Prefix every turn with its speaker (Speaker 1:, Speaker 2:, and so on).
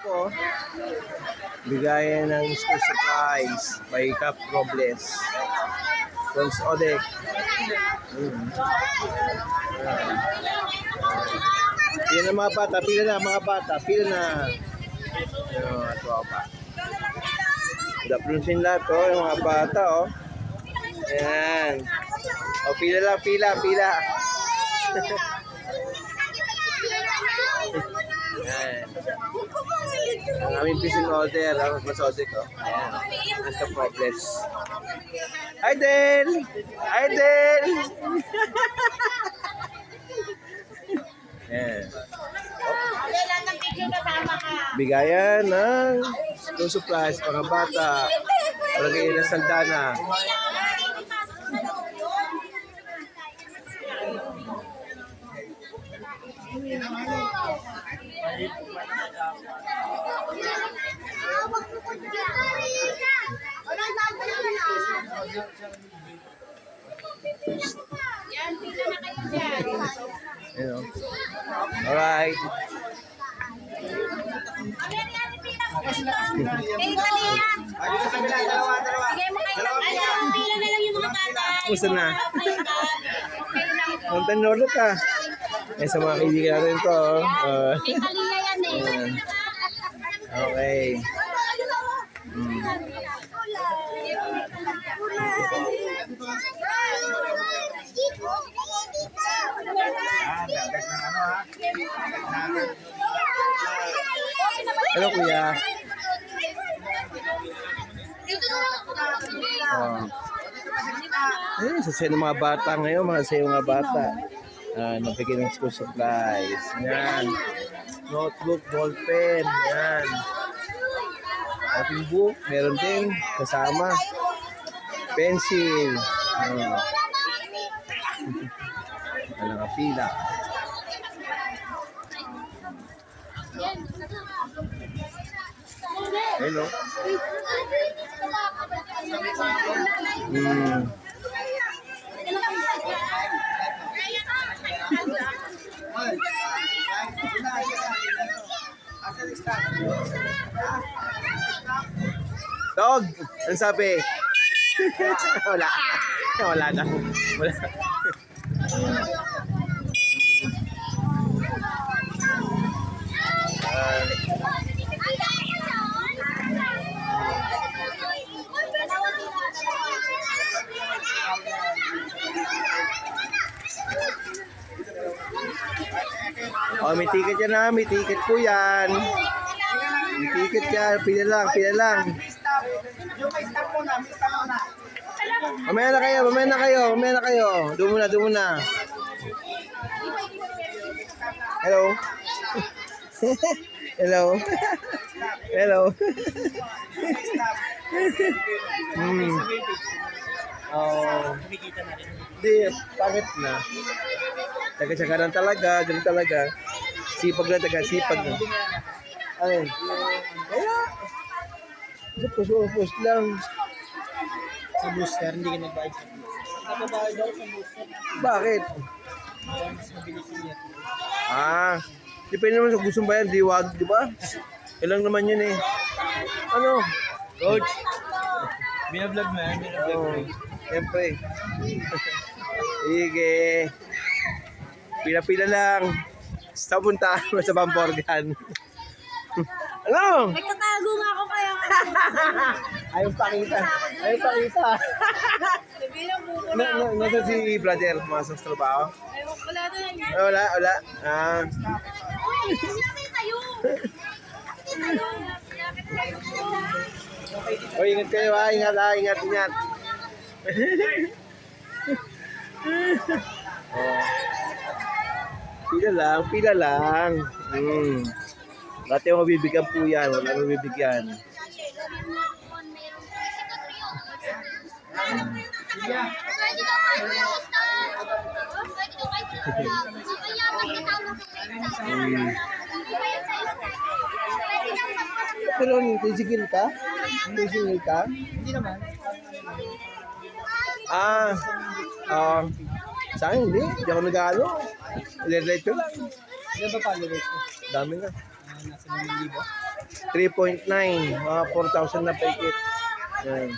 Speaker 1: po. Bigayan ng school supplies by Cap Robles. Tons Odek. Pila na mga bata, pila na mga bata, pila na. Ito pa. Daplunsin lahat to, yung mga bata oh. Ayan. O pila lang, pila. Ayan. Ang aming fishing order, ang mas-order ko. Ayan. Nasa progress. Hi, Del! Ayan. Bigayan ng school supplies, mga bata. Palagay na saldana. Alright. Gusto na. Ang tanolo ka. Sa mga kaibigan natin to. Okay. Hello, kuya. Sasaya ng mga bata ngayon, mga bata. Nabigyan ng school supplies. Yan. Notebook, ballpen. Yan. Ating book, meron din kasama. Pencil. Walang pila. Hello. Dog, ano sabi? Wala na. Oh, may ticket yan na. May ticket po yan. May ticket yan. Pila lang. Mamaya na kayo. Doon muna. Hello. Hello. Oh. Hindi, pangit na. Taga-sagaran talaga, ganun talaga. Sipag na. Ay. Kaya. Post lang.
Speaker 2: Sa booster, hindi ka nagbayad sa booster. Nagbabayad daw sa booster.
Speaker 1: Bakit?
Speaker 2: Mas mabilis niya.
Speaker 1: Depende naman sa gustong bayan, diwag, di ba? Ilang naman yun eh. Ano?
Speaker 2: Coach, binablog mo yan,
Speaker 1: Siyempre. Sige. Pila-pila lang. Sa punta sa Bamborgan. Ano?
Speaker 3: Nagtatago nga ako kaya.
Speaker 1: Ayaw pakita. Nasa si brother, mga sa trabaho?
Speaker 3: Wala doon.
Speaker 1: Wala. Ingat kayo ha. Ingat. Pila lang. Dati yung mabibigyan po yan. Wala mabibigyan. Pero tisigil ka?
Speaker 2: Hindi naman.
Speaker 1: Sa akin hindi. Hindi ako nag-ano. Diretso lang.
Speaker 2: Ilan ba followers mo?
Speaker 1: Dami na.
Speaker 2: Nasa 1,000.
Speaker 1: 3.9, mga 4,000 na paikit. Yan.